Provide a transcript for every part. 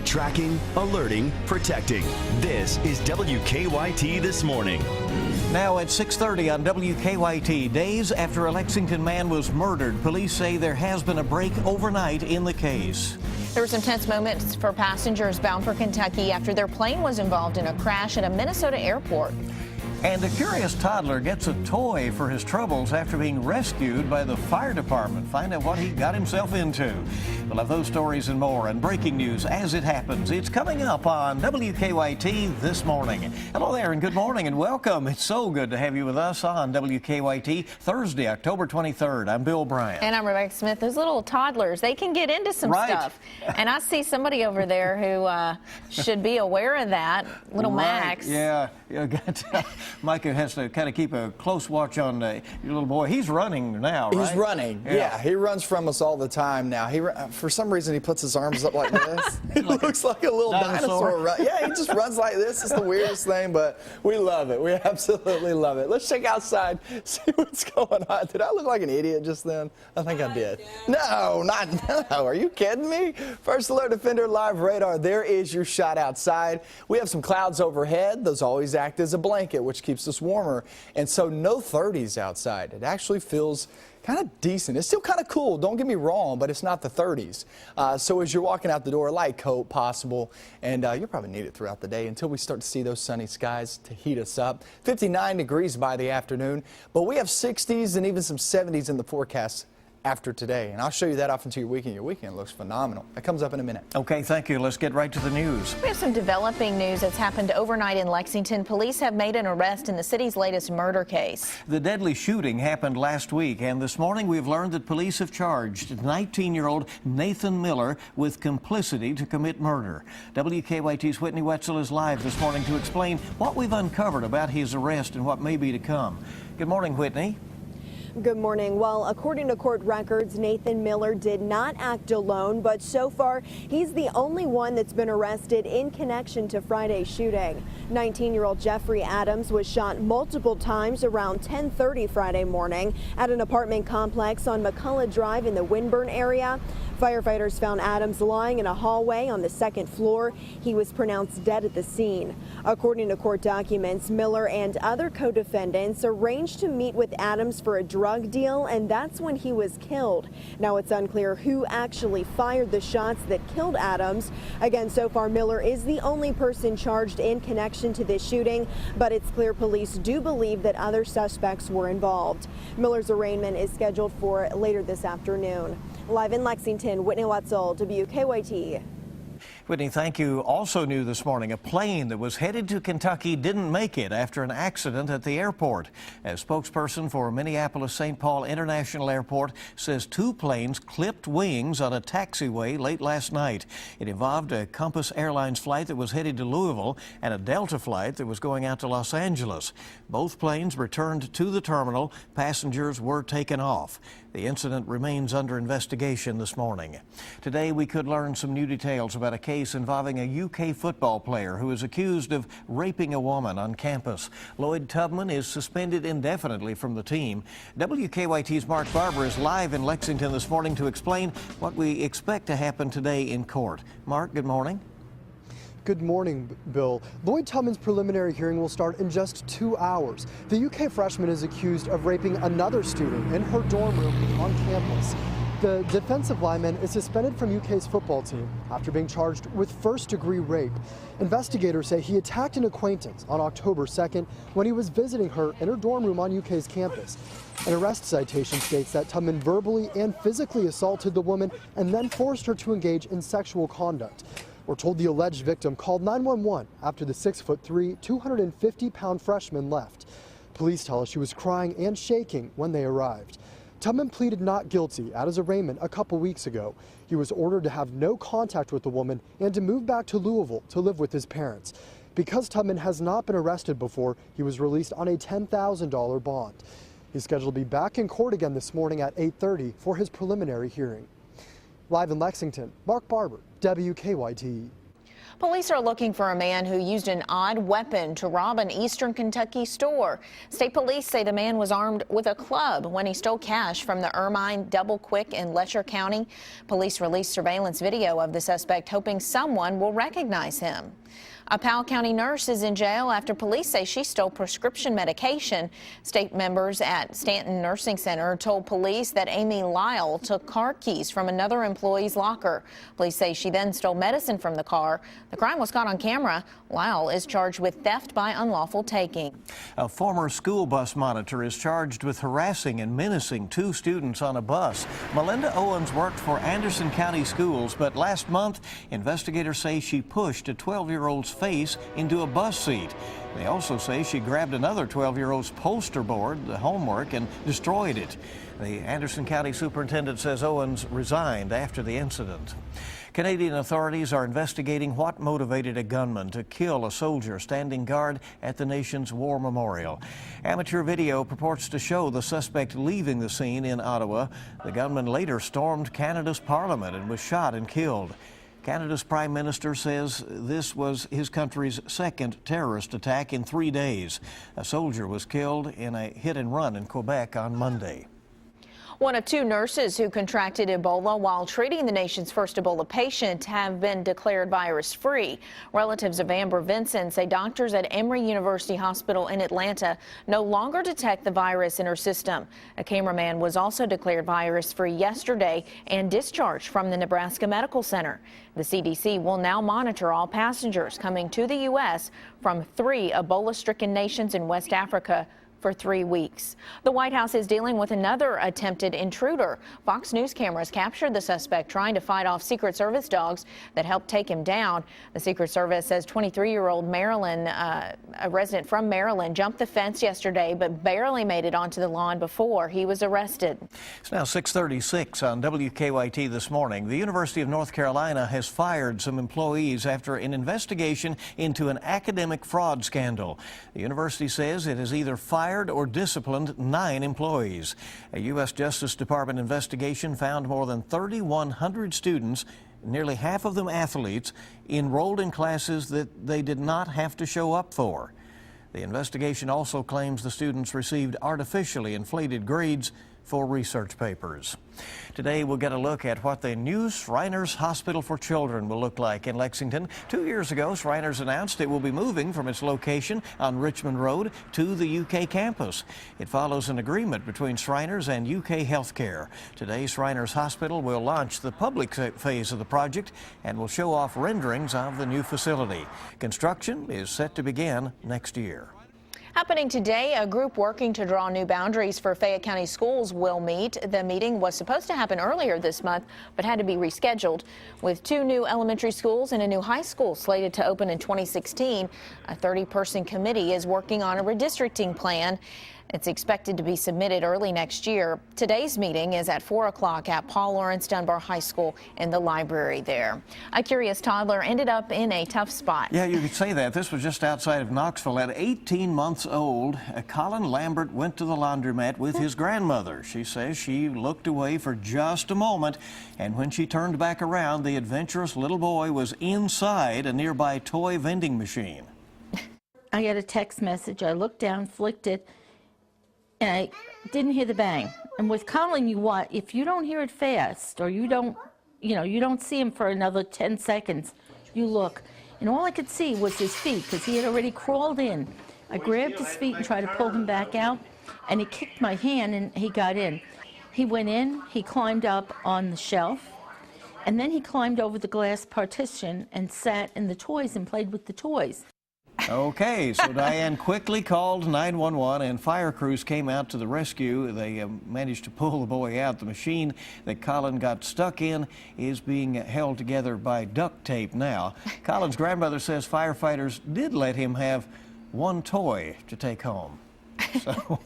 Tracking, alerting, protecting. This is WKYT This Morning. Now at 6:30 on WKYT, days after a Lexington man was murdered, police say there has been a break overnight in the case. There were some tense moments for passengers bound for Kentucky after their plane was involved in a crash at a Minnesota airport. And a curious toddler gets a toy for his troubles after being rescued by the fire department. Find out what he got himself into. We'll have those stories and more, and breaking news as it happens. It's coming up on WKYT This Morning. Hello there and good morning and welcome. It's so good to have you with us on WKYT Thursday, October 23rd. I'm Bill Bryant. And I'm Rebecca Smith. Those little toddlers, they can get into some stuff. And I see somebody over there who should be aware of that, little Max. Yeah. Micah has to kind of keep a close watch on your little boy. He's running now, right? He's running. Yeah, he runs from us all the time now. For some reason, he puts his arms up like this. He looks like a little dinosaur. Yeah, he just runs like this. It's the weirdest thing, but we love it. We absolutely love it. Let's check outside, see what's going on. Did I look like an idiot just then? I think I did. No. Are you kidding me? First Alert Defender Live Radar. There is your shot outside. We have some clouds overhead. Those always act as a blanket, which keeps us warmer, and so no 30s outside. It actually feels kind of decent. It's still kind of cool, don't get me wrong, but it's not the 30s. So as you're walking out the door, a light coat possible, and you'll probably need it throughout the day until we start to see those sunny skies to heat us up. 59 degrees by the afternoon, but we have 60s and even some 70s in the forecast after today, and I'll show you that off into your weekend. Your weekend looks phenomenal. That comes up in a minute. Okay, thank you. Let's get right to the news. We have some developing news that's happened overnight in Lexington. Police have made an arrest in the city's latest murder case. The deadly shooting happened last week, and this morning we've learned that police have charged 19-year-old Nathan Miller with complicity to commit murder. WKYT's Whitney Wetzel is live this morning to explain what we've uncovered about his arrest and what may be to come. Good morning, Whitney. Good morning. Well, according to court records, Nathan Miller did not act alone, but so far he's the only one that's been arrested in connection to Friday's shooting. 19-year-old Jeffrey Adams was shot multiple times around 10:30 Friday morning at an apartment complex on McCullough Drive in the Winburn area. Firefighters found Adams lying in a hallway on the second floor. He was pronounced dead at the scene. According to court documents, Miller and other co-defendants arranged to meet with Adams for a drug deal, and that's when he was killed. Now it's unclear who actually fired the shots that killed Adams. Again, so far Miller is the only person charged in connection to this shooting, but it's clear police do believe that other suspects were involved. Miller's arraignment is scheduled for later this afternoon. Live in Lexington, Whitney Wetzel, WKYT. Whitney, thank you. Also new this morning, a plane that was headed to Kentucky didn't make it after an accident at the airport. A spokesperson for Minneapolis-St. Paul International Airport says two planes clipped wings on a taxiway late last night. It involved a Compass Airlines flight that was headed to Louisville and a Delta flight that was going out to Los Angeles. Both planes returned to the terminal. Passengers were taken off. The incident remains under investigation this morning. Today, we could learn some new details about a case involving a UK football player who is accused of raping a woman on campus. Lloyd Tubman is suspended indefinitely from the team. WKYT's Mark Barber is live in Lexington this morning to explain what we expect to happen today in court. Mark, good morning. Good morning, Bill. Lloyd Tubman's preliminary hearing will start in just 2 hours. The UK freshman is accused of raping another student in her dorm room on campus. The defensive lineman is suspended from UK's football team after being charged with first-degree rape. Investigators say he attacked an acquaintance on October 2nd when he was visiting her in her dorm room on UK's campus. An arrest citation states that Tubman verbally and physically assaulted the woman and then forced her to engage in sexual conduct. We're told the alleged victim called 911 after the 6'3", 250-pound freshman left. Police tell us she was crying and shaking when they arrived. Tubman pleaded not guilty at his arraignment a couple weeks ago. He was ordered to have no contact with the woman and to move back to Louisville to live with his parents. Because Tubman has not been arrested before, he was released on a $10,000 bond. He's scheduled to be back in court again this morning at 8:30 for his preliminary hearing. Live in Lexington, Mark Barber, WKYT. Police are looking for a man who used an odd weapon to rob an eastern Kentucky store. State police say the man was armed with a club when he stole cash from the Ermine, Double Quick in Letcher County. Police released surveillance video of the suspect, hoping someone will recognize him. A Powell County nurse is in jail after police say she stole prescription medication. State members at Stanton Nursing Center told police that Amy Lyle took car keys from another employee's locker. Police say she then stole medicine from the car. The crime was caught on camera. Lyle is charged with theft by unlawful taking. A former school bus monitor is charged with harassing and menacing 2 students on a bus. Melinda Owens worked for Anderson County Schools, but last month, investigators say she pushed a 12-year-old's face into a bus seat. They also say she grabbed another 12-year-old's poster board, the homework, and destroyed it. The Anderson County Superintendent says Owens resigned after the incident. Canadian authorities are investigating what motivated a gunman to kill a soldier standing guard at the nation's war memorial. Amateur video purports to show the suspect leaving the scene in Ottawa. The gunman later stormed Canada's parliament and was shot and killed. Canada's Prime Minister says this was his country's second terrorist attack in 3 days. A soldier was killed in a hit-and-run in Quebec on Monday. One of 2 nurses who contracted Ebola while treating the nation's first Ebola patient have been declared virus-free. Relatives of Amber Vinson say doctors at Emory University Hospital in Atlanta no longer detect the virus in her system. A cameraman was also declared virus-free yesterday and discharged from the Nebraska Medical Center. The CDC will now monitor all passengers coming to the U.S. from 3 Ebola-stricken nations in West Africa for 3 weeks. The White House is dealing with another attempted intruder. Fox News cameras captured the suspect trying to fight off Secret Service dogs that helped take him down. The Secret Service says 23-year-old Maryland, a resident from Maryland, jumped the fence yesterday but barely made it onto the lawn before he was arrested. It's now 6:36 on WKYT this morning. The University of North Carolina has fired some employees after an investigation into an academic fraud scandal. The university says it has either fired or disciplined 9 employees. A U.S. Justice Department investigation found more than 3,100 students, nearly half of them athletes, enrolled in classes that they did not have to show up for. The investigation also claims the students received artificially inflated grades for research papers. Today we'll get a look at what the new Shriners Hospital for Children will look like in Lexington. 2 years ago, Shriners announced it will be moving from its location on Richmond Road to the UK campus. It follows an agreement between Shriners and UK Healthcare. Today, Shriners Hospital will launch the public phase of the project and will show off renderings of the new facility. Construction is set to begin next year. Happening today, a group working to draw new boundaries for Fayette County schools will meet. The meeting was supposed to happen earlier this month, but had to be rescheduled. With 2 new elementary schools and a new high school slated to open in 2016, a 30-person committee is working on a redistricting plan. It's expected to be submitted early next year. Today's meeting is at 4 o'clock at Paul Lawrence Dunbar High School in the library there. A curious toddler ended up in a tough spot. Yeah, you could say that. This was just outside of Knoxville. At 18 months old, Colin Lambert went to the laundromat with his grandmother. She says she looked away for just a moment, and when she turned back around, the adventurous little boy was inside a nearby toy vending machine. I got a text message. I looked down, flicked it, and I didn't hear the bang. And with Colin, if you don't hear it fast, or you don't see him for another 10 seconds, you look. And all I could see was his feet, because he had already crawled in. I grabbed his feet and tried to pull him back out, and he kicked my hand, and he got in. He went in, he climbed up on the shelf, and then he climbed over the glass partition and sat in the toys and played with the toys. Okay, so Diane quickly called 911 and fire crews came out to the rescue. They managed to pull the boy out. The machine that Colin got stuck in is being held together by duct tape now. Colin's grandmother says firefighters did let him have 1 toy to take home. So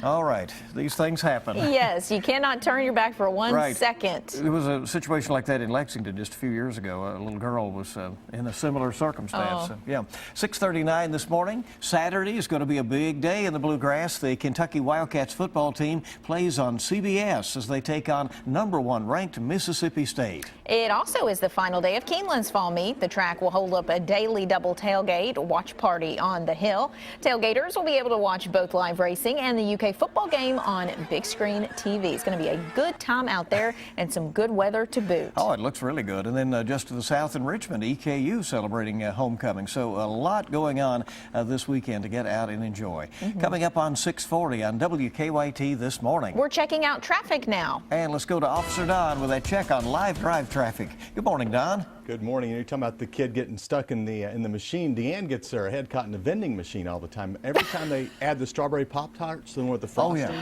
All right, these things happen. Yes, you cannot turn your back for 1 second. There was a situation like that in Lexington just a few years ago. A little girl was in a similar circumstance. Yeah, 6:39 this morning. Saturday is going to be a big day in the Bluegrass. The Kentucky Wildcats football team plays on CBS as they take on #1 ranked Mississippi State. It also is the final day of Keeneland's fall meet. The track will hold up a daily double tailgate watch party on the hill. Tailgaters will be able to watch both live racing and the UK football game on big screen TV. It's going to be a good time out there and some good weather to boot. Oh, it looks really good. And then just to the south in Richmond, EKU celebrating homecoming. So a lot going on this weekend to get out and enjoy. Coming up on 6:40 on WKYT this morning. We're checking out traffic now. And let's go to Officer Don with a check on live drive traffic. Good morning, Don. Good morning. You're talking about the kid getting stuck in the machine. Deanne gets her head caught in the vending machine all the time. Every time they add the strawberry Pop-Tarts, the one with the frosting,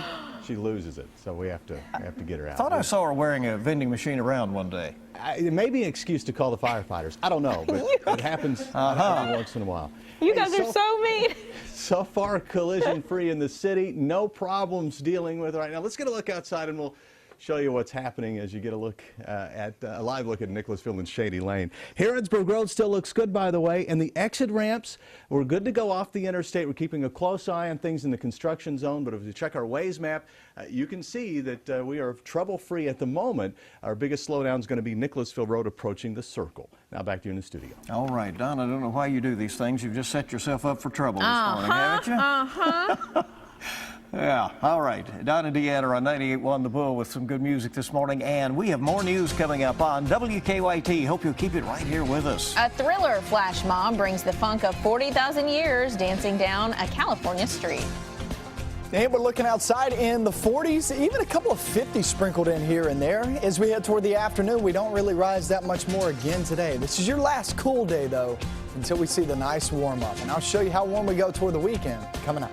she loses it. So we have to get her out. I thought I saw her wearing a vending machine around one day. It may be an excuse to call the firefighters. I don't know, but it happens every once in a while. You guys are so mean. So far, collision-free in the city. No problems dealing with it right now. Let's get a look outside and we'll show you what's happening as you get a look at a live look at Nicholasville and Shady Lane. Harrodsburg Road still looks good, by the way, and the exit ramps, we're good to go off the interstate. We're keeping a close eye on things in the construction zone, but if you check our Waze map, you can see that we are trouble-free at the moment. Our biggest slowdown is going to be Nicholasville Road approaching the Circle. Now back to you in the studio. All right, Don, I don't know why you do these things. You've just set yourself up for trouble this morning, haven't you? Yeah, all right. Don and Deanne are on 98.1 The Bull with some good music this morning, and we have more news coming up on WKYT. Hope you'll keep it right here with us. A thriller flash mob brings the funk of 40,000 years dancing down a California street. And we're looking outside in the 40s, even a couple of 50s sprinkled in here and there. As we head toward the afternoon, we don't really rise that much more again today. This is your last cool day, though, until we see the nice warm up. And I'll show you how warm we go toward the weekend coming up.